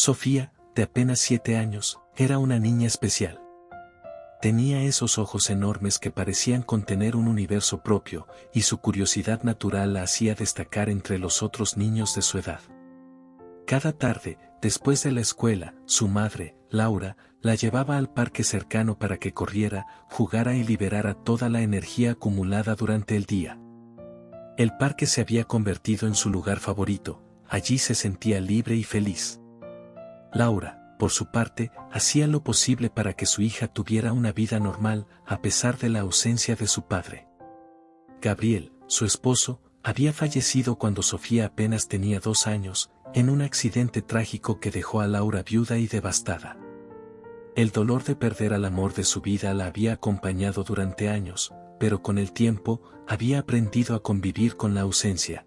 Sofía, de apenas 7 años, era una niña especial. Tenía esos ojos enormes que parecían contener un universo propio, y su curiosidad natural la hacía destacar entre los otros niños de su edad. Cada tarde, después de la escuela, su madre, Laura, la llevaba al parque cercano para que corriera, jugara y liberara toda la energía acumulada durante el día. El parque se había convertido en su lugar favorito, allí se sentía libre y feliz. Laura, por su parte, hacía lo posible para que su hija tuviera una vida normal, a pesar de la ausencia de su padre. Gabriel, su esposo, había fallecido cuando Sofía apenas tenía 2 años, en un accidente trágico que dejó a Laura viuda y devastada. El dolor de perder al amor de su vida la había acompañado durante años, pero con el tiempo, había aprendido a convivir con la ausencia.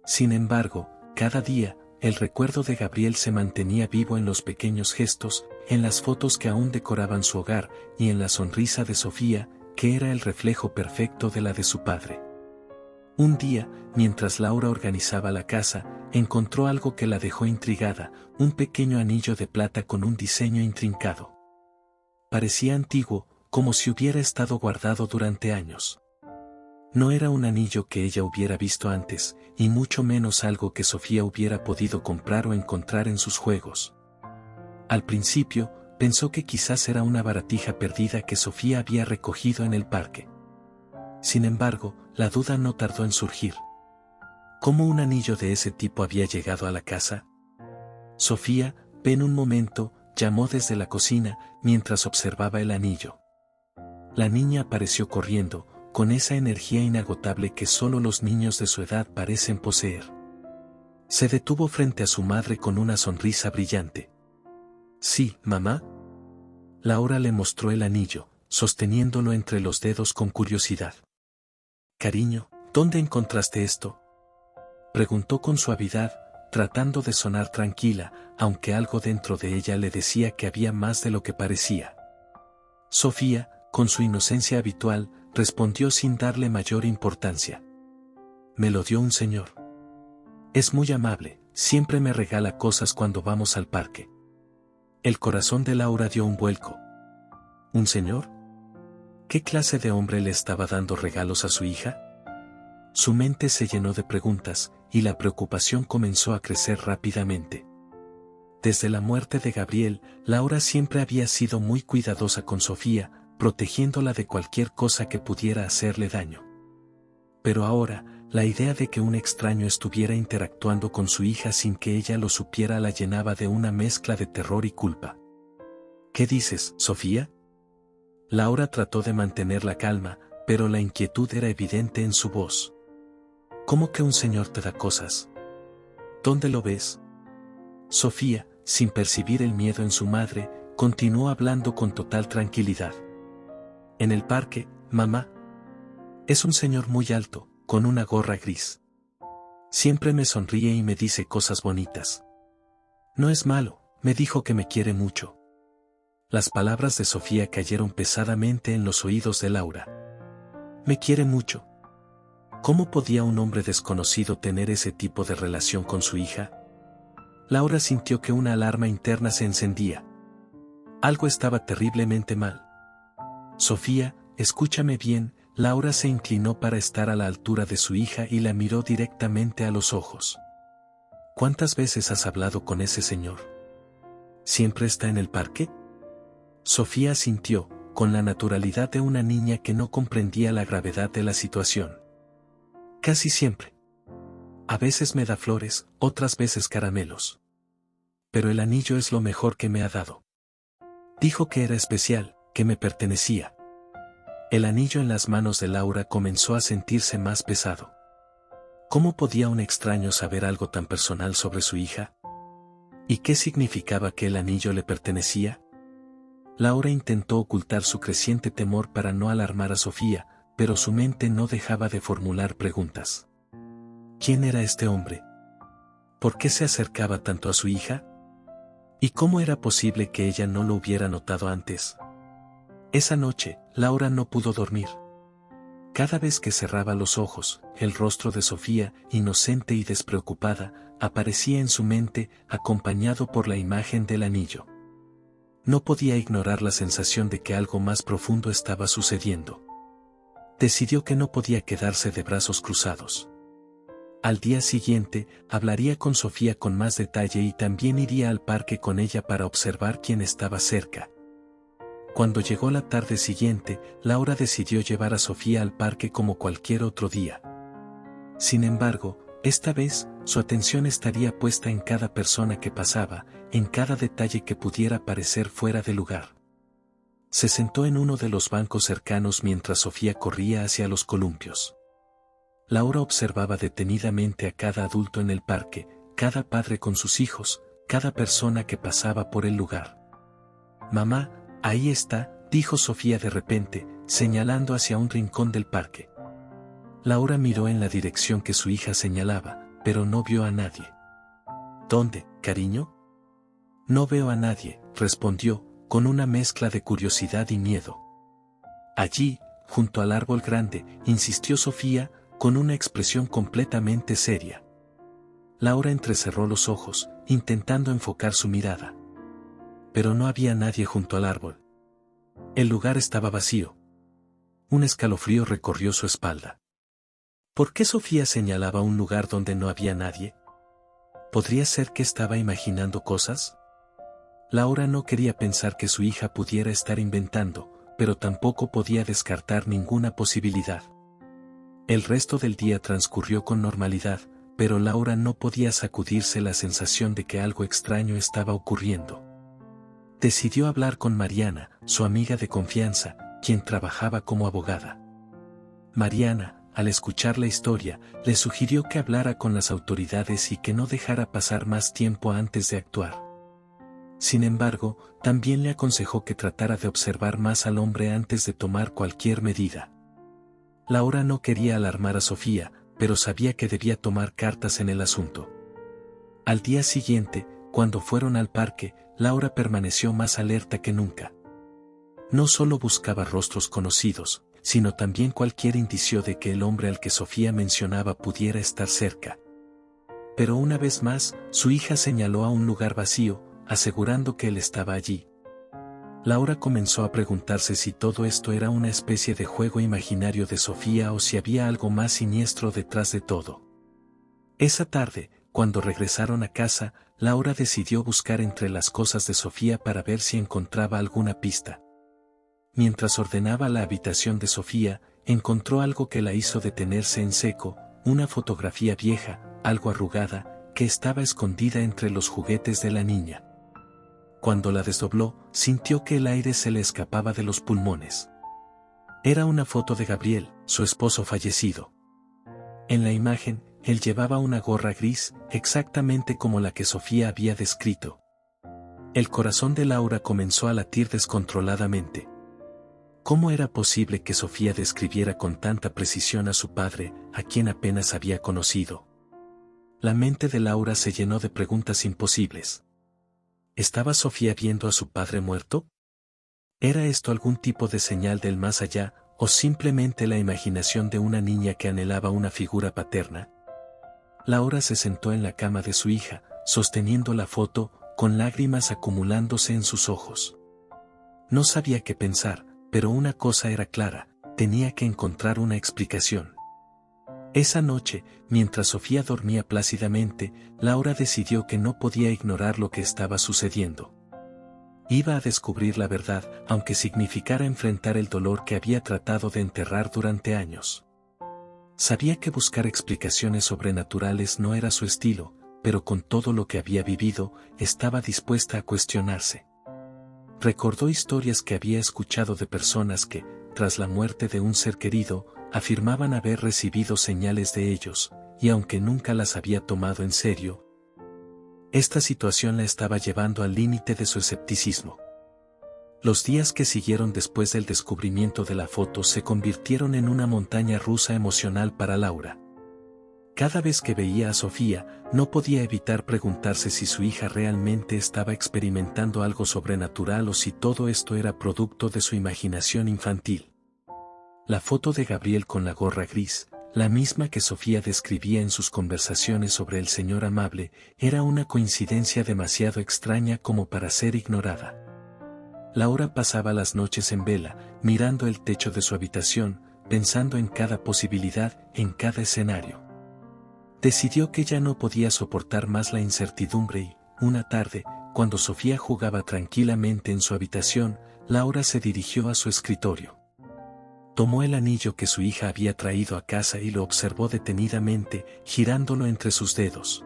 Sin embargo, cada día, el recuerdo de Gabriel se mantenía vivo en los pequeños gestos, en las fotos que aún decoraban su hogar, y en la sonrisa de Sofía, que era el reflejo perfecto de la de su padre. Un día, mientras Laura organizaba la casa, encontró algo que la dejó intrigada, un pequeño anillo de plata con un diseño intrincado. Parecía antiguo, como si hubiera estado guardado durante años. No era un anillo que ella hubiera visto antes, y mucho menos algo que Sofía hubiera podido comprar o encontrar en sus juegos. Al principio, pensó que quizás era una baratija perdida que Sofía había recogido en el parque. Sin embargo, la duda no tardó en surgir. ¿Cómo un anillo de ese tipo había llegado a la casa? Sofía, ven un momento, llamó desde la cocina, mientras observaba el anillo. La niña apareció corriendo, con esa energía inagotable que solo los niños de su edad parecen poseer. Se detuvo frente a su madre con una sonrisa brillante. «Sí, mamá». Laura le mostró el anillo, sosteniéndolo entre los dedos con curiosidad. «Cariño, ¿dónde encontraste esto?», preguntó con suavidad, tratando de sonar tranquila, aunque algo dentro de ella le decía que había más de lo que parecía. Sofía, con su inocencia habitual, respondió sin darle mayor importancia. «Me lo dio un señor. Es muy amable, siempre me regala cosas cuando vamos al parque». El corazón de Laura dio un vuelco. ¿Un señor? ¿Qué clase de hombre le estaba dando regalos a su hija? Su mente se llenó de preguntas, y la preocupación comenzó a crecer rápidamente. Desde la muerte de Gabriel, Laura siempre había sido muy cuidadosa con Sofía, protegiéndola de cualquier cosa que pudiera hacerle daño. Pero ahora, la idea de que un extraño estuviera interactuando con su hija sin que ella lo supiera la llenaba de una mezcla de terror y culpa. «¿Qué dices, Sofía?». Laura trató de mantener la calma, pero la inquietud era evidente en su voz. «¿Cómo que un señor te da cosas? ¿Dónde lo ves?». Sofía, sin percibir el miedo en su madre, continuó hablando con total tranquilidad. «En el parque, mamá. Es un señor muy alto, con una gorra gris. Siempre me sonríe y me dice cosas bonitas. No es malo, me dijo que me quiere mucho». Las palabras de Sofía cayeron pesadamente en los oídos de Laura. «Me quiere mucho». ¿Cómo podía un hombre desconocido tener ese tipo de relación con su hija? Laura sintió que una alarma interna se encendía. Algo estaba terriblemente mal. «Sofía, escúchame bien». Laura se inclinó para estar a la altura de su hija y la miró directamente a los ojos. «¿Cuántas veces has hablado con ese señor? ¿Siempre está en el parque?». Sofía asintió, con la naturalidad de una niña que no comprendía la gravedad de la situación. «Casi siempre. A veces me da flores, otras veces caramelos. Pero el anillo es lo mejor que me ha dado. Dijo que era especial, que me pertenecía». El anillo en las manos de Laura comenzó a sentirse más pesado. ¿Cómo podía un extraño saber algo tan personal sobre su hija? ¿Y qué significaba que el anillo le pertenecía? Laura intentó ocultar su creciente temor para no alarmar a Sofía, pero su mente no dejaba de formular preguntas. ¿Quién era este hombre? ¿Por qué se acercaba tanto a su hija? ¿Y cómo era posible que ella no lo hubiera notado antes? Esa noche, Laura no pudo dormir. Cada vez que cerraba los ojos, el rostro de Sofía, inocente y despreocupada, aparecía en su mente, acompañado por la imagen del anillo. No podía ignorar la sensación de que algo más profundo estaba sucediendo. Decidió que no podía quedarse de brazos cruzados. Al día siguiente, hablaría con Sofía con más detalle y también iría al parque con ella para observar quién estaba cerca. Cuando llegó la tarde siguiente, Laura decidió llevar a Sofía al parque como cualquier otro día. Sin embargo, esta vez, su atención estaría puesta en cada persona que pasaba, en cada detalle que pudiera parecer fuera de lugar. Se sentó en uno de los bancos cercanos mientras Sofía corría hacia los columpios. Laura observaba detenidamente a cada adulto en el parque, cada padre con sus hijos, cada persona que pasaba por el lugar. «Mamá, ahí está», dijo Sofía de repente, señalando hacia un rincón del parque. Laura miró en la dirección que su hija señalaba, pero no vio a nadie. «¿Dónde, cariño?» «No veo a nadie», respondió, con una mezcla de curiosidad y miedo. «Allí, junto al árbol grande», insistió Sofía, con una expresión completamente seria. Laura entrecerró los ojos, intentando enfocar su mirada. Pero no había nadie junto al árbol. El lugar estaba vacío. Un escalofrío recorrió su espalda. ¿Por qué Sofía señalaba un lugar donde no había nadie? ¿Podría ser que estaba imaginando cosas? Laura no quería pensar que su hija pudiera estar inventando, pero tampoco podía descartar ninguna posibilidad. El resto del día transcurrió con normalidad, pero Laura no podía sacudirse la sensación de que algo extraño estaba ocurriendo. Decidió hablar con Mariana, su amiga de confianza, quien trabajaba como abogada. Mariana, al escuchar la historia, le sugirió que hablara con las autoridades y que no dejara pasar más tiempo antes de actuar. Sin embargo, también le aconsejó que tratara de observar más al hombre antes de tomar cualquier medida. Laura no quería alarmar a Sofía, pero sabía que debía tomar cartas en el asunto. Al día siguiente, cuando fueron al parque, Laura permaneció más alerta que nunca. No solo buscaba rostros conocidos, sino también cualquier indicio de que el hombre al que Sofía mencionaba pudiera estar cerca. Pero una vez más, su hija señaló a un lugar vacío, asegurando que él estaba allí. Laura comenzó a preguntarse si todo esto era una especie de juego imaginario de Sofía o si había algo más siniestro detrás de todo. Esa tarde, cuando regresaron a casa, Laura decidió buscar entre las cosas de Sofía para ver si encontraba alguna pista. Mientras ordenaba la habitación de Sofía, encontró algo que la hizo detenerse en seco, una fotografía vieja, algo arrugada, que estaba escondida entre los juguetes de la niña. Cuando la desdobló, sintió que el aire se le escapaba de los pulmones. Era una foto de Gabriel, su esposo fallecido. En la imagen, él llevaba una gorra gris, exactamente como la que Sofía había descrito. El corazón de Laura comenzó a latir descontroladamente. ¿Cómo era posible que Sofía describiera con tanta precisión a su padre, a quien apenas había conocido? La mente de Laura se llenó de preguntas imposibles. ¿Estaba Sofía viendo a su padre muerto? ¿Era esto algún tipo de señal del más allá, o simplemente la imaginación de una niña que anhelaba una figura paterna? Laura se sentó en la cama de su hija, sosteniendo la foto, con lágrimas acumulándose en sus ojos. No sabía qué pensar, pero una cosa era clara, tenía que encontrar una explicación. Esa noche, mientras Sofía dormía plácidamente, Laura decidió que no podía ignorar lo que estaba sucediendo. Iba a descubrir la verdad, aunque significara enfrentar el dolor que había tratado de enterrar durante años. Sabía que buscar explicaciones sobrenaturales no era su estilo, pero con todo lo que había vivido, estaba dispuesta a cuestionarse. Recordó historias que había escuchado de personas que, tras la muerte de un ser querido, afirmaban haber recibido señales de ellos, y aunque nunca las había tomado en serio, esta situación la estaba llevando al límite de su escepticismo. Los días que siguieron después del descubrimiento de la foto se convirtieron en una montaña rusa emocional para Laura. Cada vez que veía a Sofía, no podía evitar preguntarse si su hija realmente estaba experimentando algo sobrenatural o si todo esto era producto de su imaginación infantil. La foto de Gabriel con la gorra gris, la misma que Sofía describía en sus conversaciones sobre el señor amable, era una coincidencia demasiado extraña como para ser ignorada. Laura pasaba las noches en vela, mirando el techo de su habitación, pensando en cada posibilidad, en cada escenario. Decidió que ya no podía soportar más la incertidumbre y, una tarde, cuando Sofía jugaba tranquilamente en su habitación, Laura se dirigió a su escritorio. Tomó el anillo que su hija había traído a casa y lo observó detenidamente, girándolo entre sus dedos.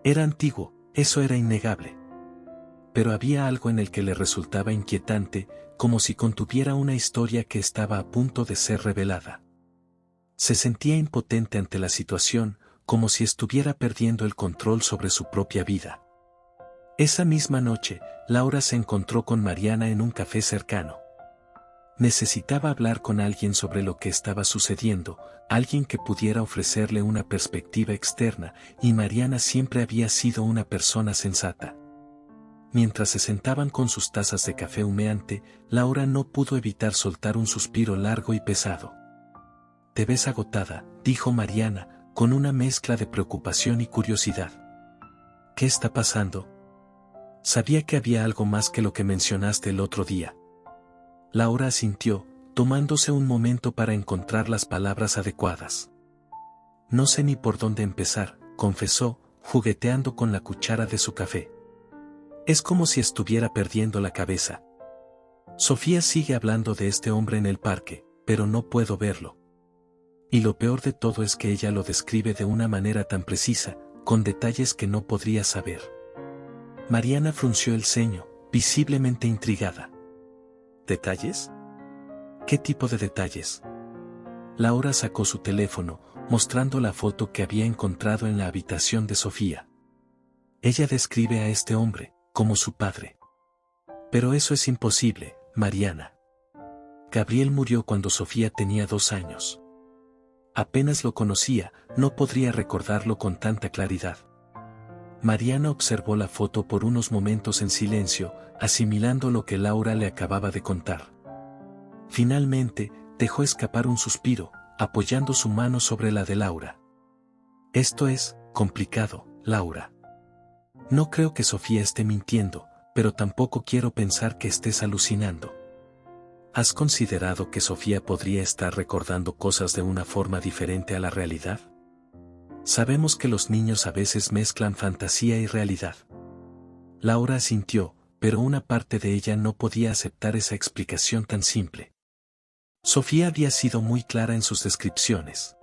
Era antiguo, eso era innegable. Pero había algo en el que le resultaba inquietante, como si contuviera una historia que estaba a punto de ser revelada. Se sentía impotente ante la situación, como si estuviera perdiendo el control sobre su propia vida. Esa misma noche, Laura se encontró con Mariana en un café cercano. Necesitaba hablar con alguien sobre lo que estaba sucediendo, alguien que pudiera ofrecerle una perspectiva externa, y Mariana siempre había sido una persona sensata. Mientras se sentaban con sus tazas de café humeante, Laura no pudo evitar soltar un suspiro largo y pesado. «Te ves agotada», dijo Mariana, con una mezcla de preocupación y curiosidad. «¿Qué está pasando?» «Sabía que había algo más que lo que mencionaste el otro día». Laura asintió, tomándose un momento para encontrar las palabras adecuadas. «No sé ni por dónde empezar», confesó, jugueteando con la cuchara de su café. «Es como si estuviera perdiendo la cabeza. Sofía sigue hablando de este hombre en el parque, pero no puedo verlo. Y lo peor de todo es que ella lo describe de una manera tan precisa, con detalles que no podría saber». Mariana frunció el ceño, visiblemente intrigada. ¿Detalles? ¿Qué tipo de detalles? Laura sacó su teléfono, mostrando la foto que había encontrado en la habitación de Sofía. Ella describe a este hombre como su padre. Pero eso es imposible, Mariana. Gabriel murió cuando Sofía tenía 2 años. Apenas lo conocía, no podría recordarlo con tanta claridad. Mariana observó la foto por unos momentos en silencio, asimilando lo que Laura le acababa de contar. Finalmente, dejó escapar un suspiro, apoyando su mano sobre la de Laura. «Esto es complicado, Laura. No creo que Sofía esté mintiendo, pero tampoco quiero pensar que estés alucinando. ¿Has considerado que Sofía podría estar recordando cosas de una forma diferente a la realidad? Sabemos que los niños a veces mezclan fantasía y realidad». Laura asintió, pero una parte de ella no podía aceptar esa explicación tan simple. Sofía había sido muy clara en sus descripciones.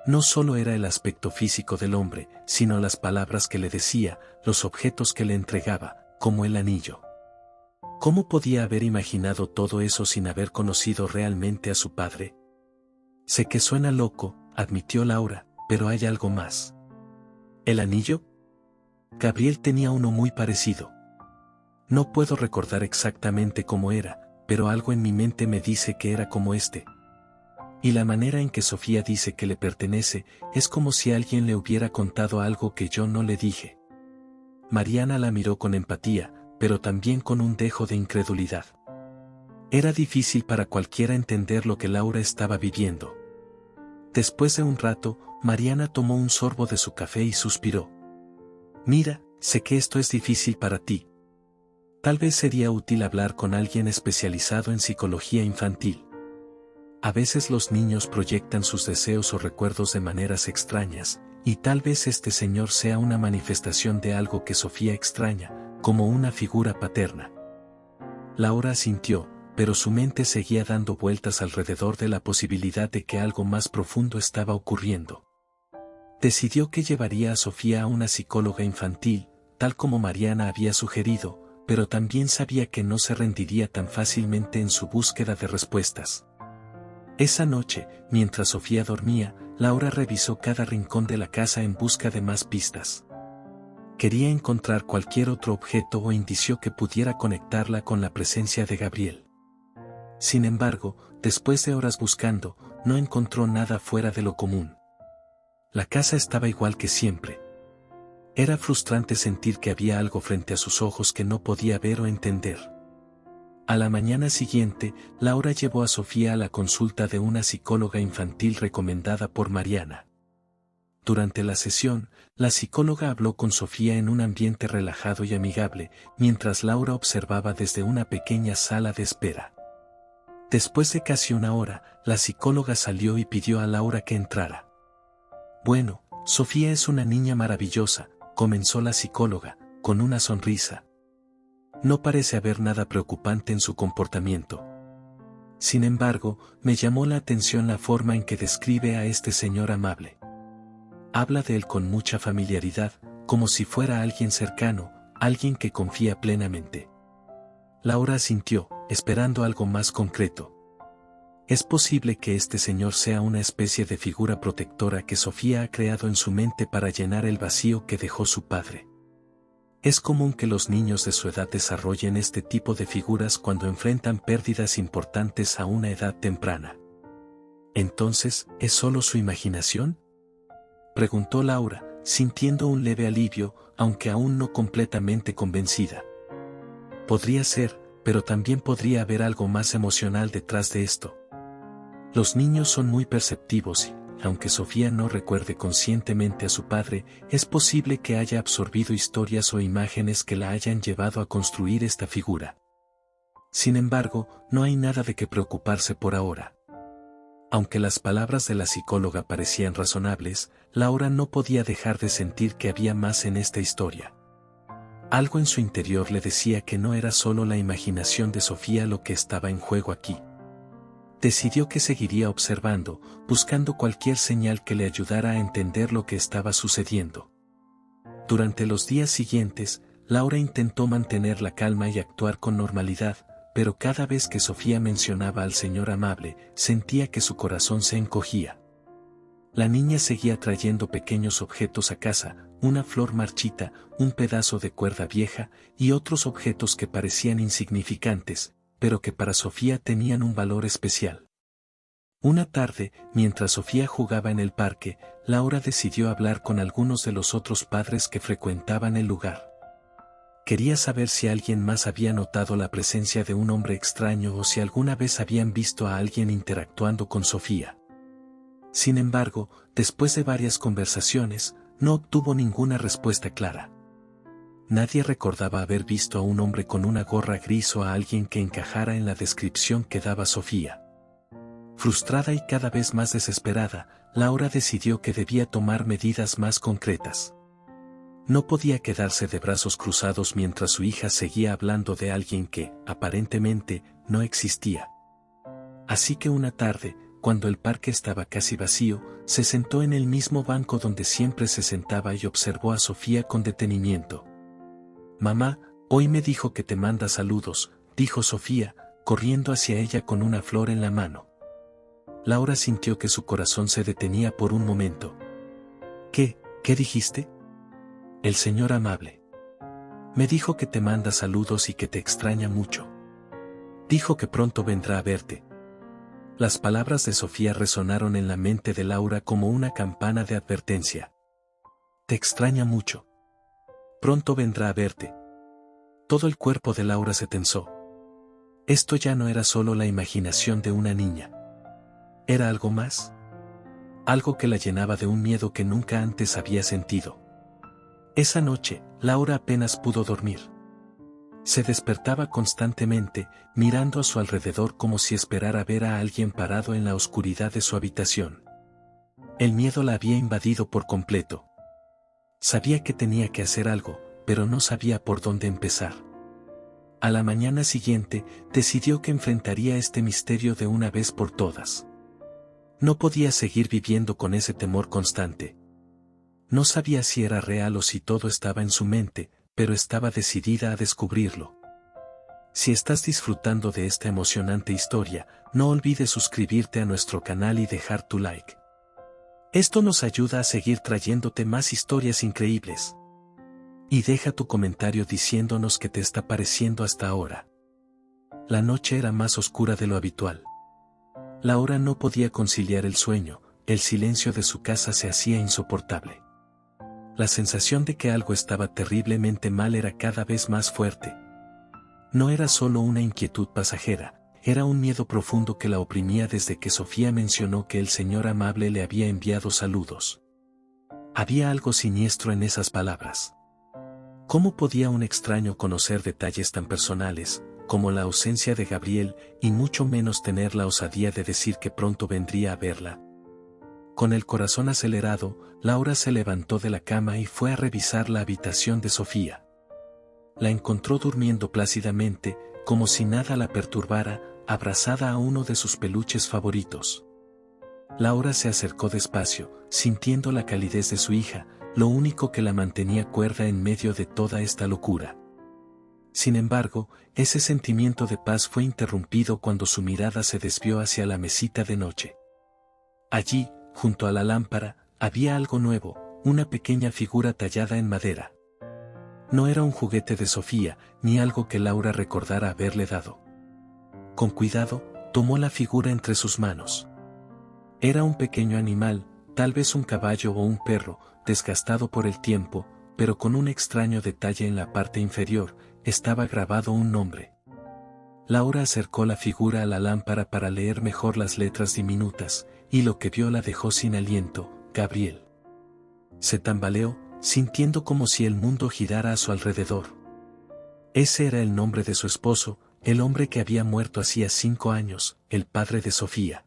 No solo era el aspecto físico del hombre, sino las palabras que le decía, los objetos que le entregaba, como el anillo. ¿Cómo podía haber imaginado todo eso sin haber conocido realmente a su padre? «Sé que suena loco», admitió Laura, «pero hay algo más». «¿El anillo?» Gabriel tenía uno muy parecido. No puedo recordar exactamente cómo era, pero algo en mi mente me dice que era como este. Y la manera en que Sofía dice que le pertenece, es como si alguien le hubiera contado algo que yo no le dije. Mariana la miró con empatía, pero también con un dejo de incredulidad. Era difícil para cualquiera entender lo que Laura estaba viviendo. Después de un rato, Mariana tomó un sorbo de su café y suspiró. «Mira, sé que esto es difícil para ti. Tal vez sería útil hablar con alguien especializado en psicología infantil. A veces los niños proyectan sus deseos o recuerdos de maneras extrañas, y tal vez este señor sea una manifestación de algo que Sofía extraña, como una figura paterna». Laura asintió, pero su mente seguía dando vueltas alrededor de la posibilidad de que algo más profundo estaba ocurriendo. Decidió que llevaría a Sofía a una psicóloga infantil, tal como Mariana había sugerido, pero también sabía que no se rendiría tan fácilmente en su búsqueda de respuestas. Esa noche, mientras Sofía dormía, Laura revisó cada rincón de la casa en busca de más pistas. Quería encontrar cualquier otro objeto o indicio que pudiera conectarla con la presencia de Gabriel. Sin embargo, después de horas buscando, no encontró nada fuera de lo común. La casa estaba igual que siempre. Era frustrante sentir que había algo frente a sus ojos que no podía ver o entender. A la mañana siguiente, Laura llevó a Sofía a la consulta de una psicóloga infantil recomendada por Mariana. Durante la sesión, la psicóloga habló con Sofía en un ambiente relajado y amigable, mientras Laura observaba desde una pequeña sala de espera. Después de casi una hora, la psicóloga salió y pidió a Laura que entrara. Bueno, Sofía es una niña maravillosa, comenzó la psicóloga, con una sonrisa. No parece haber nada preocupante en su comportamiento. Sin embargo, me llamó la atención la forma en que describe a este señor amable. Habla de él con mucha familiaridad, como si fuera alguien cercano, alguien que confía plenamente. Laura asintió, esperando algo más concreto. Es posible que este señor sea una especie de figura protectora que Sofía ha creado en su mente para llenar el vacío que dejó su padre. Es común que los niños de su edad desarrollen este tipo de figuras cuando enfrentan pérdidas importantes a una edad temprana. ¿Entonces, es solo su imaginación?, preguntó Laura, sintiendo un leve alivio, aunque aún no completamente convencida. Podría ser, pero también podría haber algo más emocional detrás de esto. Los niños son muy perceptivos y, aunque Sofía no recuerde conscientemente a su padre, es posible que haya absorbido historias o imágenes que la hayan llevado a construir esta figura. Sin embargo, no hay nada de qué preocuparse por ahora. Aunque las palabras de la psicóloga parecían razonables, Laura no podía dejar de sentir que había más en esta historia. Algo en su interior le decía que no era solo la imaginación de Sofía lo que estaba en juego aquí. Decidió que seguiría observando, buscando cualquier señal que le ayudara a entender lo que estaba sucediendo. Durante los días siguientes, Laura intentó mantener la calma y actuar con normalidad, pero cada vez que Sofía mencionaba al señor amable, sentía que su corazón se encogía. La niña seguía trayendo pequeños objetos a casa, una flor marchita, un pedazo de cuerda vieja, y otros objetos que parecían insignificantes, pero que para Sofía tenían un valor especial. Una tarde, mientras Sofía jugaba en el parque, Laura decidió hablar con algunos de los otros padres que frecuentaban el lugar. Quería saber si alguien más había notado la presencia de un hombre extraño o si alguna vez habían visto a alguien interactuando con Sofía. Sin embargo, después de varias conversaciones, no obtuvo ninguna respuesta clara. Nadie recordaba haber visto a un hombre con una gorra gris o a alguien que encajara en la descripción que daba Sofía. Frustrada y cada vez más desesperada, Laura decidió que debía tomar medidas más concretas. No podía quedarse de brazos cruzados mientras su hija seguía hablando de alguien que, aparentemente, no existía. Así que una tarde, cuando el parque estaba casi vacío, se sentó en el mismo banco donde siempre se sentaba y observó a Sofía con detenimiento. «Mamá, hoy me dijo que te manda saludos», dijo Sofía, corriendo hacia ella con una flor en la mano. Laura sintió que su corazón se detenía por un momento. ¿Qué dijiste? El señor amable. Me dijo que te manda saludos y que te extraña mucho. Dijo que pronto vendrá a verte. Las palabras de Sofía resonaron en la mente de Laura como una campana de advertencia. Te extraña mucho. Pronto vendrá a verte. Todo el cuerpo de Laura se tensó. Esto ya no era solo la imaginación de una niña. Era algo más. Algo que la llenaba de un miedo que nunca antes había sentido. Esa noche, Laura apenas pudo dormir. Se despertaba constantemente, mirando a su alrededor como si esperara ver a alguien parado en la oscuridad de su habitación. El miedo la había invadido por completo. Sabía que tenía que hacer algo, pero no sabía por dónde empezar. A la mañana siguiente, decidió que enfrentaría este misterio de una vez por todas. No podía seguir viviendo con ese temor constante. No sabía si era real o si todo estaba en su mente, pero estaba decidida a descubrirlo. Si estás disfrutando de esta emocionante historia, no olvides suscribirte a nuestro canal y dejar tu like. Esto nos ayuda a seguir trayéndote más historias increíbles. Y deja tu comentario diciéndonos qué te está pareciendo hasta ahora. La noche era más oscura de lo habitual. Laura no podía conciliar el sueño, el silencio de su casa se hacía insoportable. La sensación de que algo estaba terriblemente mal era cada vez más fuerte. No era solo una inquietud pasajera, era un miedo profundo que la oprimía desde que Sofía mencionó que el Señor amable le había enviado saludos. Había algo siniestro en esas palabras. ¿Cómo podía un extraño conocer detalles tan personales, como la ausencia de Gabriel, y mucho menos tener la osadía de decir que pronto vendría a verla? Con el corazón acelerado, Laura se levantó de la cama y fue a revisar la habitación de Sofía. La encontró durmiendo plácidamente, como si nada la perturbara, abrazada a uno de sus peluches favoritos. Laura se acercó despacio, sintiendo la calidez de su hija, lo único que la mantenía cuerda en medio de toda esta locura. Sin embargo, ese sentimiento de paz fue interrumpido cuando su mirada se desvió hacia la mesita de noche. Allí, junto a la lámpara, había algo nuevo, una pequeña figura tallada en madera. No era un juguete de Sofía, ni algo que Laura recordara haberle dado. Con cuidado, tomó la figura entre sus manos. Era un pequeño animal, tal vez un caballo o un perro, desgastado por el tiempo, pero con un extraño detalle en la parte inferior, estaba grabado un nombre. Laura acercó la figura a la lámpara para leer mejor las letras diminutas, y lo que vio la dejó sin aliento: Gabriel. Se tambaleó, sintiendo como si el mundo girara a su alrededor. Ese era el nombre de su esposo, el hombre que había muerto hacía 5 años, el padre de Sofía.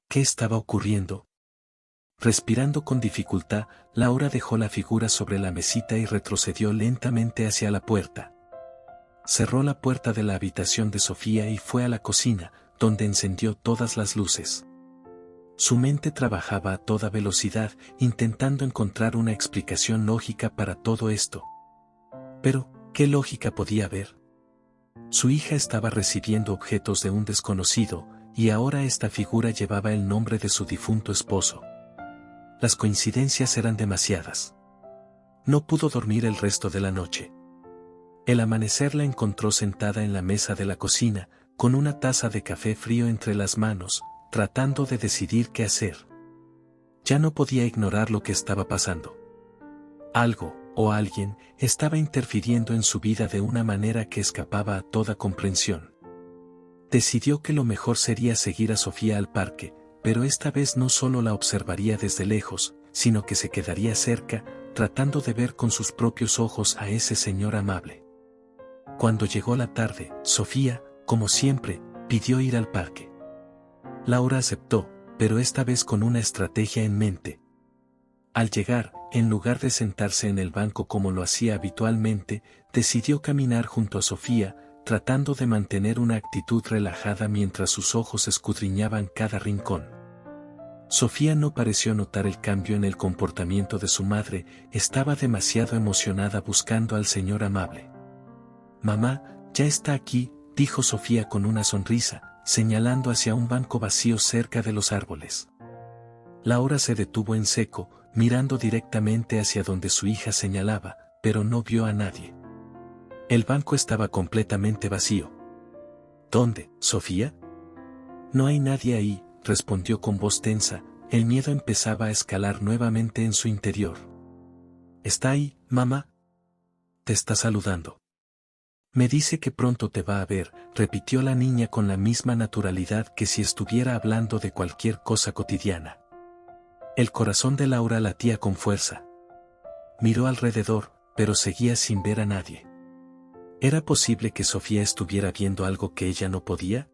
¿Qué estaba ocurriendo? Respirando con dificultad, Laura dejó la figura sobre la mesita y retrocedió lentamente hacia la puerta. Cerró la puerta de la habitación de Sofía y fue a la cocina, donde encendió todas las luces. Su mente trabajaba a toda velocidad, intentando encontrar una explicación lógica para todo esto. Pero, ¿qué lógica podía haber? Su hija estaba recibiendo objetos de un desconocido, y ahora esta figura llevaba el nombre de su difunto esposo. Las coincidencias eran demasiadas. No pudo dormir el resto de la noche. El amanecer la encontró sentada en la mesa de la cocina, con una taza de café frío entre las manos, tratando de decidir qué hacer. Ya no podía ignorar lo que estaba pasando. Algo, o alguien, estaba interfiriendo en su vida de una manera que escapaba a toda comprensión. Decidió que lo mejor sería seguir a Sofía al parque, pero esta vez no solo la observaría desde lejos, sino que se quedaría cerca, tratando de ver con sus propios ojos a ese señor amable. Cuando llegó la tarde, Sofía, como siempre, pidió ir al parque. Laura aceptó, pero esta vez con una estrategia en mente. Al llegar, en lugar de sentarse en el banco como lo hacía habitualmente, decidió caminar junto a Sofía, tratando de mantener una actitud relajada mientras sus ojos escudriñaban cada rincón. Sofía no pareció notar el cambio en el comportamiento de su madre, estaba demasiado emocionada buscando al señor amable. «Mamá, ya está aquí», dijo Sofía con una sonrisa, señalando hacia un banco vacío cerca de los árboles. Laura se detuvo en seco, mirando directamente hacia donde su hija señalaba, pero no vio a nadie. El banco estaba completamente vacío. «¿Dónde, Sofía?» «No hay nadie ahí», respondió con voz tensa, el miedo empezaba a escalar nuevamente en su interior. «Está ahí, mamá. Te está saludando. Me dice que pronto te va a ver», repitió la niña con la misma naturalidad que si estuviera hablando de cualquier cosa cotidiana. El corazón de Laura latía con fuerza. Miró alrededor, pero seguía sin ver a nadie. ¿Era posible que Sofía estuviera viendo algo que ella no podía?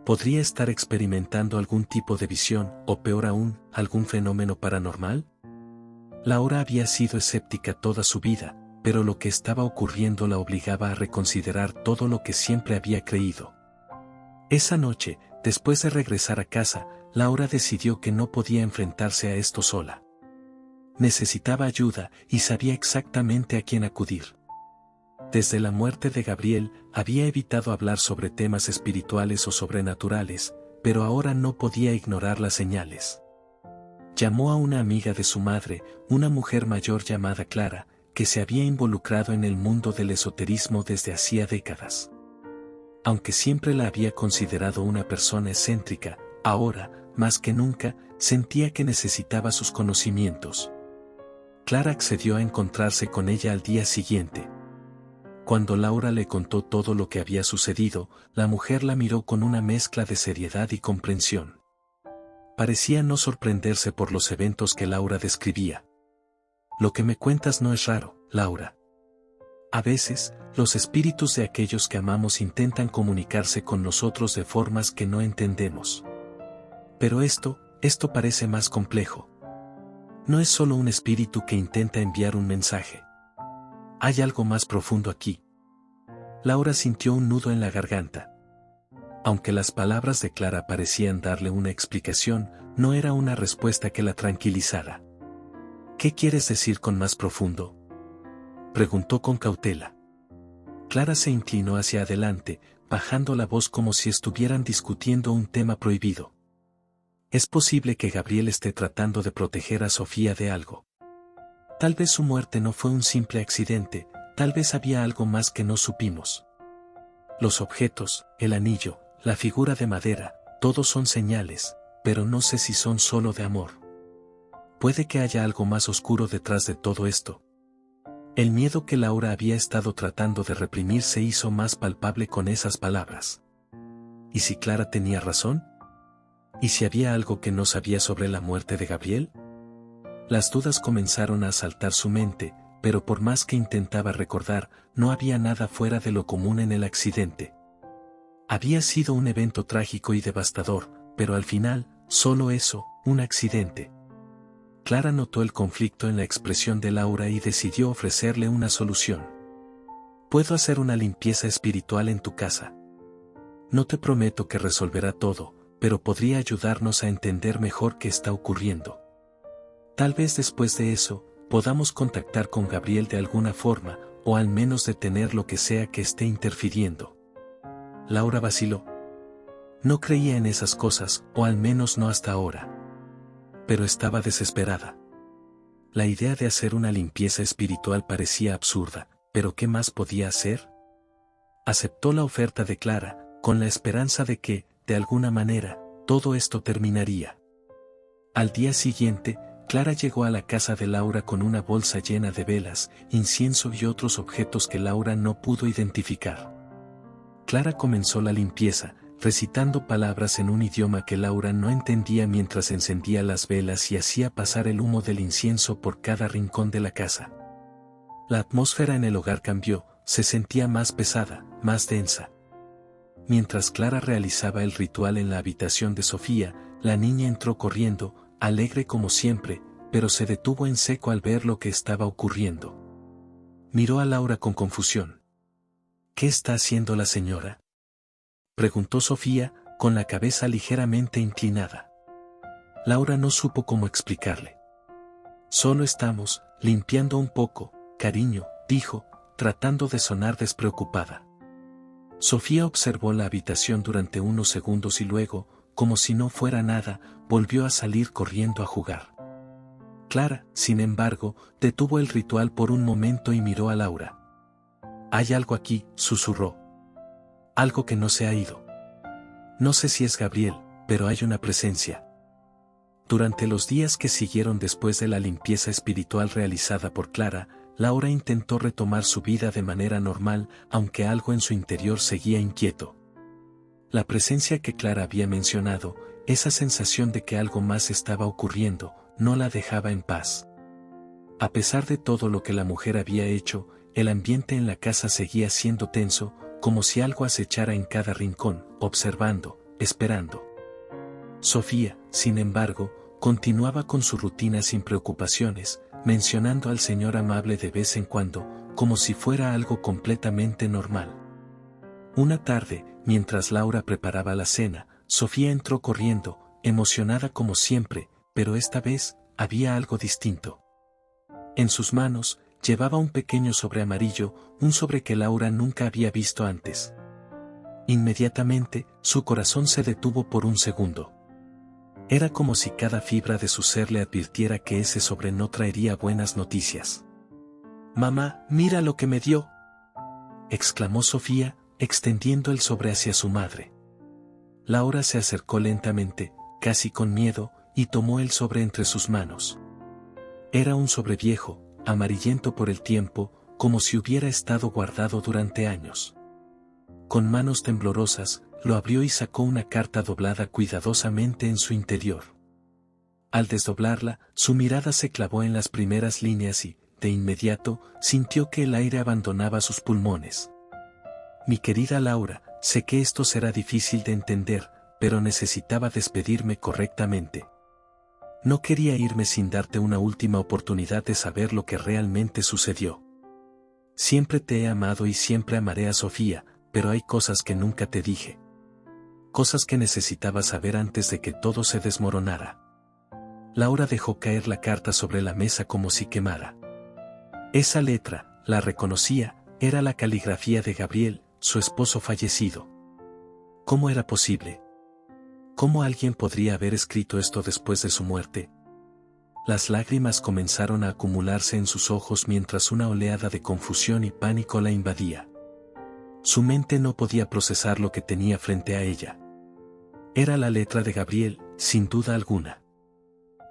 ¿Podría estar experimentando algún tipo de visión, o peor aún, algún fenómeno paranormal? Laura había sido escéptica toda su vida, pero lo que estaba ocurriendo la obligaba a reconsiderar todo lo que siempre había creído. Esa noche, después de regresar a casa, Laura decidió que no podía enfrentarse a esto sola. Necesitaba ayuda y sabía exactamente a quién acudir. Desde la muerte de Gabriel, había evitado hablar sobre temas espirituales o sobrenaturales, pero ahora no podía ignorar las señales. Llamó a una amiga de su madre, una mujer mayor llamada Clara, que se había involucrado en el mundo del esoterismo desde hacía décadas. Aunque siempre la había considerado una persona excéntrica, ahora, más que nunca, sentía que necesitaba sus conocimientos. Clara accedió a encontrarse con ella al día siguiente. Cuando Laura le contó todo lo que había sucedido, la mujer la miró con una mezcla de seriedad y comprensión. Parecía no sorprenderse por los eventos que Laura describía. Lo que me cuentas no es raro, Laura. A veces, los espíritus de aquellos que amamos intentan comunicarse con nosotros de formas que no entendemos. Pero esto parece más complejo. No es solo un espíritu que intenta enviar un mensaje. Hay algo más profundo aquí. Laura sintió un nudo en la garganta. Aunque las palabras de Clara parecían darle una explicación, no era una respuesta que la tranquilizara. ¿Qué quieres decir con más profundo?, preguntó con cautela. Clara se inclinó hacia adelante, bajando la voz como si estuvieran discutiendo un tema prohibido. Es posible que Gabriel esté tratando de proteger a Sofía de algo. Tal vez su muerte no fue un simple accidente, tal vez había algo más que no supimos. Los objetos, el anillo, la figura de madera, todos son señales, pero no sé si son solo de amor. Puede que haya algo más oscuro detrás de todo esto. El miedo que Laura había estado tratando de reprimir se hizo más palpable con esas palabras. ¿Y si Clara tenía razón? ¿Y si había algo que no sabía sobre la muerte de Gabriel? Las dudas comenzaron a asaltar su mente, pero por más que intentaba recordar, no había nada fuera de lo común en el accidente. Había sido un evento trágico y devastador, pero al final, solo eso, un accidente. Clara notó el conflicto en la expresión de Laura y decidió ofrecerle una solución. Puedo hacer una limpieza espiritual en tu casa. No te prometo que resolverá todo, pero podría ayudarnos a entender mejor qué está ocurriendo. Tal vez después de eso, podamos contactar con Gabriel de alguna forma, o al menos detener lo que sea que esté interfiriendo. Laura vaciló. No creía en esas cosas, o al menos no hasta ahora. Pero estaba desesperada. La idea de hacer una limpieza espiritual parecía absurda, pero ¿qué más podía hacer? Aceptó la oferta de Clara, con la esperanza de que, de alguna manera, todo esto terminaría. Al día siguiente, Clara llegó a la casa de Laura con una bolsa llena de velas, incienso y otros objetos que Laura no pudo identificar. Clara comenzó la limpieza, recitando palabras en un idioma que Laura no entendía mientras encendía las velas y hacía pasar el humo del incienso por cada rincón de la casa. La atmósfera en el hogar cambió, se sentía más pesada, más densa. Mientras Clara realizaba el ritual en la habitación de Sofía, la niña entró corriendo, alegre como siempre, pero se detuvo en seco al ver lo que estaba ocurriendo. Miró a Laura con confusión. ¿Qué está haciendo la señora?, preguntó Sofía, con la cabeza ligeramente inclinada. Laura no supo cómo explicarle. Solo estamos, limpiando un poco, cariño, dijo, tratando de sonar despreocupada. Sofía observó la habitación durante unos segundos y luego, como si no fuera nada, volvió a salir corriendo a jugar. Clara, sin embargo, detuvo el ritual por un momento y miró a Laura. Hay algo aquí, susurró. Algo que no se ha ido. No sé si es Gabriel, pero hay una presencia. Durante los días que siguieron después de la limpieza espiritual realizada por Clara, Laura intentó retomar su vida de manera normal, aunque algo en su interior seguía inquieto. La presencia que Clara había mencionado, esa sensación de que algo más estaba ocurriendo, no la dejaba en paz. A pesar de todo lo que la mujer había hecho, el ambiente en la casa seguía siendo tenso, como si algo acechara en cada rincón, observando, esperando. Sofía, sin embargo, continuaba con su rutina sin preocupaciones, mencionando al Señor amable de vez en cuando, como si fuera algo completamente normal. Una tarde, mientras Laura preparaba la cena, Sofía entró corriendo, emocionada como siempre, pero esta vez, había algo distinto. En sus manos, llevaba un pequeño sobre amarillo, un sobre que Laura nunca había visto antes. Inmediatamente, su corazón se detuvo por un segundo. Era como si cada fibra de su ser le advirtiera que ese sobre no traería buenas noticias. «Mamá, mira lo que me dio», exclamó Sofía, extendiendo el sobre hacia su madre. Laura se acercó lentamente, casi con miedo, y tomó el sobre entre sus manos. Era un sobre viejo, amarillento por el tiempo, como si hubiera estado guardado durante años. Con manos temblorosas, lo abrió y sacó una carta doblada cuidadosamente en su interior. Al desdoblarla, su mirada se clavó en las primeras líneas y, de inmediato, sintió que el aire abandonaba sus pulmones. Mi querida Laura, sé que esto será difícil de entender, pero necesitaba despedirme correctamente. No quería irme sin darte una última oportunidad de saber lo que realmente sucedió. Siempre te he amado y siempre amaré a Sofía, pero hay cosas que nunca te dije. Cosas que necesitaba saber antes de que todo se desmoronara. Laura dejó caer la carta sobre la mesa como si quemara. Esa letra, la reconocía, era la caligrafía de Gabriel, su esposo fallecido. ¿Cómo era posible? ¿Cómo alguien podría haber escrito esto después de su muerte? Las lágrimas comenzaron a acumularse en sus ojos mientras una oleada de confusión y pánico la invadía. Su mente no podía procesar lo que tenía frente a ella. Era la letra de Gabriel, sin duda alguna.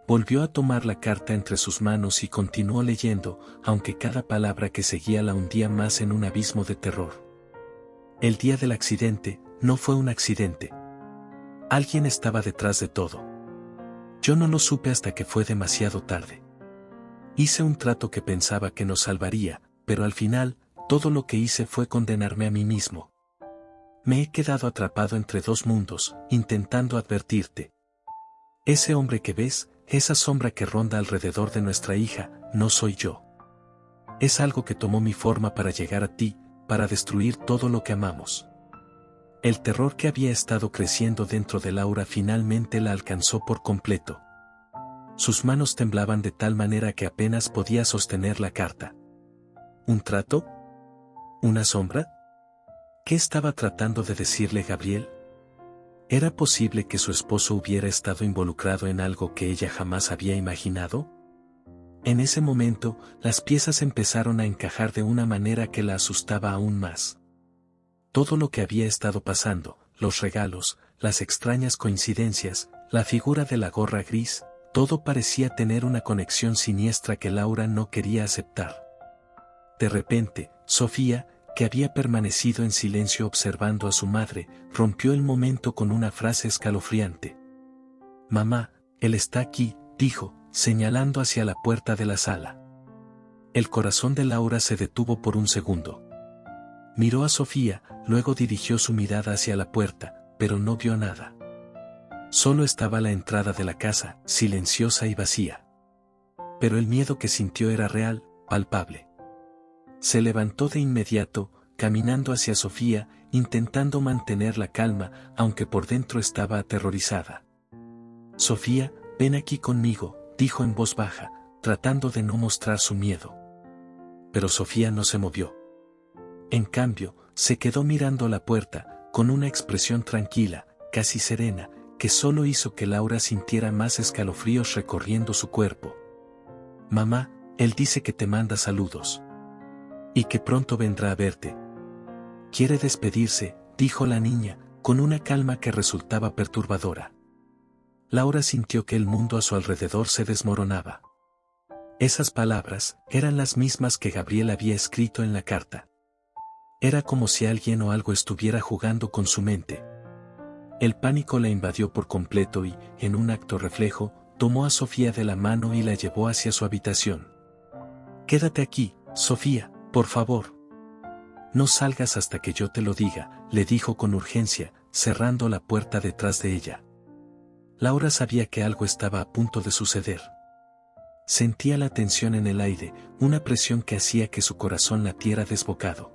Volvió a tomar la carta entre sus manos y continuó leyendo, aunque cada palabra que seguía la hundía más en un abismo de terror. El día del accidente, no fue un accidente. Alguien estaba detrás de todo. Yo no lo supe hasta que fue demasiado tarde. Hice un trato que pensaba que nos salvaría, pero al final, todo lo que hice fue condenarme a mí mismo. Me he quedado atrapado entre dos mundos, intentando advertirte. Ese hombre que ves, esa sombra que ronda alrededor de nuestra hija, no soy yo. Es algo que tomó mi forma para llegar a ti, para destruir todo lo que amamos. El terror que había estado creciendo dentro de Laura finalmente la alcanzó por completo. Sus manos temblaban de tal manera que apenas podía sostener la carta. ¿Un trato? ¿Una sombra? ¿Qué estaba tratando de decirle Gabriel? ¿Era posible que su esposo hubiera estado involucrado en algo que ella jamás había imaginado? En ese momento, las piezas empezaron a encajar de una manera que la asustaba aún más. Todo lo que había estado pasando, los regalos, las extrañas coincidencias, la figura de la gorra gris, todo parecía tener una conexión siniestra que Laura no quería aceptar. De repente, Sofía, que había permanecido en silencio observando a su madre, rompió el momento con una frase escalofriante. «Mamá, él está aquí», dijo, señalando hacia la puerta de la sala. El corazón de Laura se detuvo por un segundo. Miró a Sofía, luego dirigió su mirada hacia la puerta, pero no vio nada. Solo estaba la entrada de la casa, silenciosa y vacía. Pero el miedo que sintió era real, palpable. Se levantó de inmediato, caminando hacia Sofía, intentando mantener la calma, aunque por dentro estaba aterrorizada. «Sofía, ven aquí conmigo», dijo en voz baja, tratando de no mostrar su miedo. Pero Sofía no se movió. En cambio, se quedó mirando la puerta, con una expresión tranquila, casi serena, que solo hizo que Laura sintiera más escalofríos recorriendo su cuerpo. «Mamá, él dice que te manda saludos. Y que pronto vendrá a verte. Quiere despedirse», dijo la niña, con una calma que resultaba perturbadora. Laura sintió que el mundo a su alrededor se desmoronaba. Esas palabras eran las mismas que Gabriel había escrito en la carta. Era como si alguien o algo estuviera jugando con su mente. El pánico la invadió por completo y, en un acto reflejo, tomó a Sofía de la mano y la llevó hacia su habitación. «Quédate aquí, Sofía, por favor. No salgas hasta que yo te lo diga», le dijo con urgencia, cerrando la puerta detrás de ella. Laura sabía que algo estaba a punto de suceder. Sentía la tensión en el aire, una presión que hacía que su corazón latiera desbocado.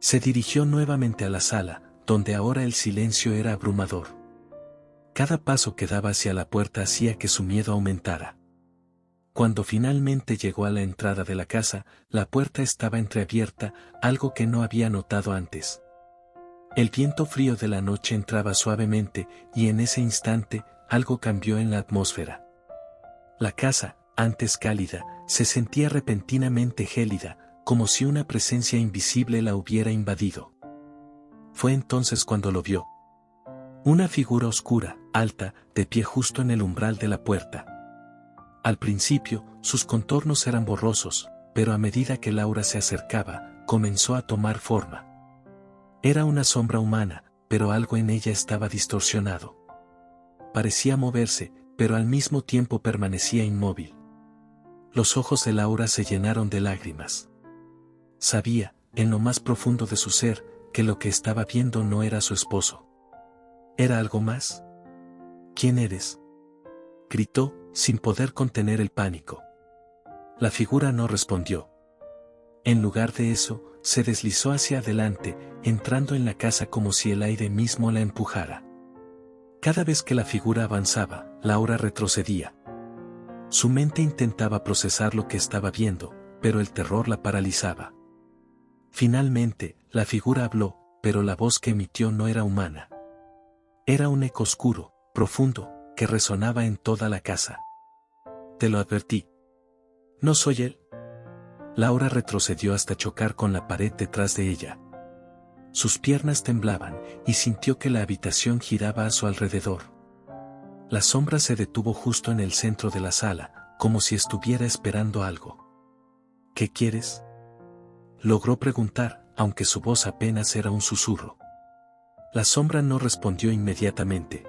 Se dirigió nuevamente a la sala, donde ahora el silencio era abrumador. Cada paso que daba hacia la puerta hacía que su miedo aumentara. Cuando finalmente llegó a la entrada de la casa, la puerta estaba entreabierta, algo que no había notado antes. El viento frío de la noche entraba suavemente, y en ese instante, algo cambió en la atmósfera. La casa, antes cálida, se sentía repentinamente gélida, como si una presencia invisible la hubiera invadido. Fue entonces cuando lo vio. Una figura oscura, alta, de pie justo en el umbral de la puerta. Al principio, sus contornos eran borrosos, pero a medida que Laura se acercaba, comenzó a tomar forma. Era una sombra humana, pero algo en ella estaba distorsionado. Parecía moverse, pero al mismo tiempo permanecía inmóvil. Los ojos de Laura se llenaron de lágrimas. Sabía, en lo más profundo de su ser, que lo que estaba viendo no era su esposo. ¿Era algo más? ¿Quién eres?, gritó, sin poder contener el pánico. La figura no respondió. En lugar de eso, se deslizó hacia adelante, entrando en la casa como si el aire mismo la empujara. Cada vez que la figura avanzaba, Laura retrocedía. Su mente intentaba procesar lo que estaba viendo, pero el terror la paralizaba. Finalmente, la figura habló, pero la voz que emitió no era humana. Era un eco oscuro, profundo, que resonaba en toda la casa. Te lo advertí. ¿No soy él? Laura retrocedió hasta chocar con la pared detrás de ella. Sus piernas temblaban, y sintió que la habitación giraba a su alrededor. La sombra se detuvo justo en el centro de la sala, como si estuviera esperando algo. ¿Qué quieres?, logró preguntar, aunque su voz apenas era un susurro. La sombra no respondió inmediatamente.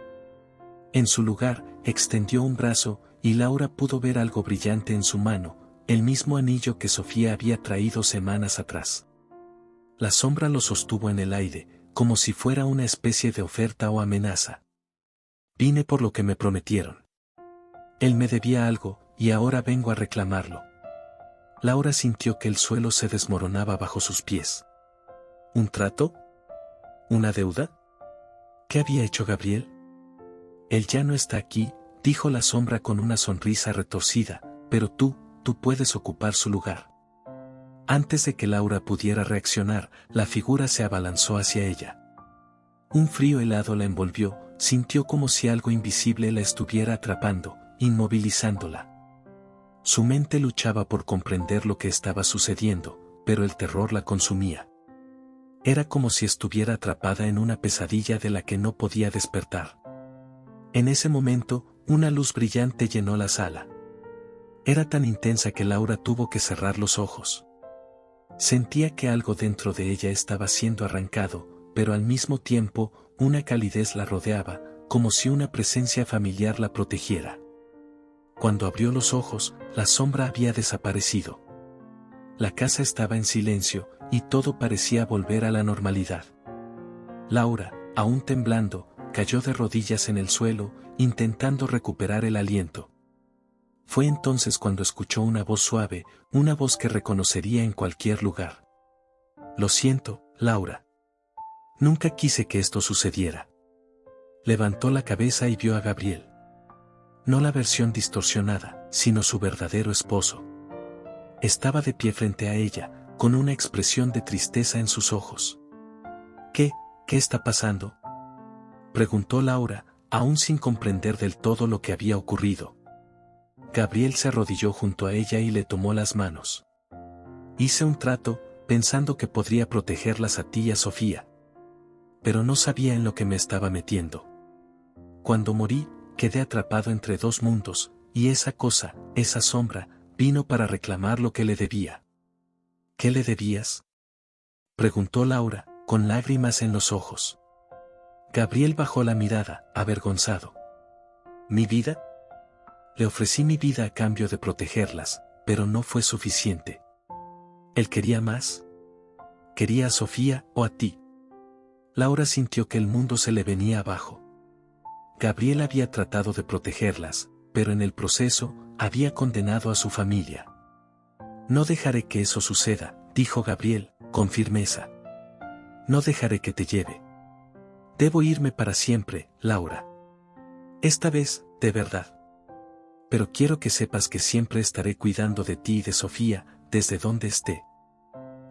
En su lugar, extendió un brazo, y Laura pudo ver algo brillante en su mano, el mismo anillo que Sofía había traído semanas atrás. La sombra lo sostuvo en el aire, como si fuera una especie de oferta o amenaza. Vine por lo que me prometieron. Él me debía algo, y ahora vengo a reclamarlo. Laura sintió que el suelo se desmoronaba bajo sus pies. ¿Un trato? ¿Una deuda? ¿Qué había hecho Gabriel? Él ya no está aquí, dijo la sombra con una sonrisa retorcida, pero tú puedes ocupar su lugar. Antes de que Laura pudiera reaccionar, la figura se abalanzó hacia ella. Un frío helado la envolvió, sintió como si algo invisible la estuviera atrapando, inmovilizándola. Su mente luchaba por comprender lo que estaba sucediendo, pero el terror la consumía. Era como si estuviera atrapada en una pesadilla de la que no podía despertar. En ese momento, una luz brillante llenó la sala. Era tan intensa que Laura tuvo que cerrar los ojos. Sentía que algo dentro de ella estaba siendo arrancado, pero al mismo tiempo, una calidez la rodeaba, como si una presencia familiar la protegiera. Cuando abrió los ojos, la sombra había desaparecido. La casa estaba en silencio, y todo parecía volver a la normalidad. Laura, aún temblando, cayó de rodillas en el suelo, intentando recuperar el aliento. Fue entonces cuando escuchó una voz suave, una voz que reconocería en cualquier lugar. Lo siento, Laura. Nunca quise que esto sucediera. Levantó la cabeza y vio a Gabriel. No la versión distorsionada, sino su verdadero esposo. Estaba de pie frente a ella, con una expresión de tristeza en sus ojos. ¿Qué está pasando?, preguntó Laura, aún sin comprender del todo lo que había ocurrido. Gabriel se arrodilló junto a ella y le tomó las manos. Hice un trato, pensando que podría protegerlas a ti y a Sofía. Pero no sabía en lo que me estaba metiendo. Cuando morí, quedé atrapado entre dos mundos, y esa cosa, esa sombra, vino para reclamar lo que le debía. ¿Qué le debías?, preguntó Laura, con lágrimas en los ojos. Gabriel bajó la mirada, avergonzado. ¿Mi vida? Le ofrecí mi vida a cambio de protegerlas, pero no fue suficiente. ¿Él quería más? ¿Quería a Sofía o a ti? Laura sintió que el mundo se le venía abajo. Gabriel había tratado de protegerlas, pero en el proceso, había condenado a su familia. No dejaré que eso suceda, dijo Gabriel, con firmeza. No dejaré que te lleve. Debo irme para siempre, Laura. Esta vez, de verdad. Pero quiero que sepas que siempre estaré cuidando de ti y de Sofía, desde donde esté.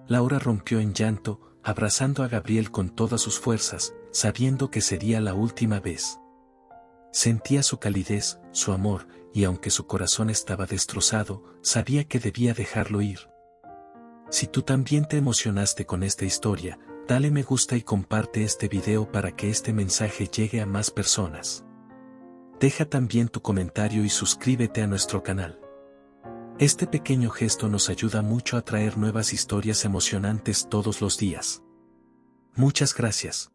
Laura rompió en llanto, abrazando a Gabriel con todas sus fuerzas, sabiendo que sería la última vez. Sentía su calidez, su amor, y aunque su corazón estaba destrozado, sabía que debía dejarlo ir. Si tú también te emocionaste con esta historia, dale me gusta y comparte este video para que este mensaje llegue a más personas. Deja también tu comentario y suscríbete a nuestro canal. Este pequeño gesto nos ayuda mucho a traer nuevas historias emocionantes todos los días. Muchas gracias.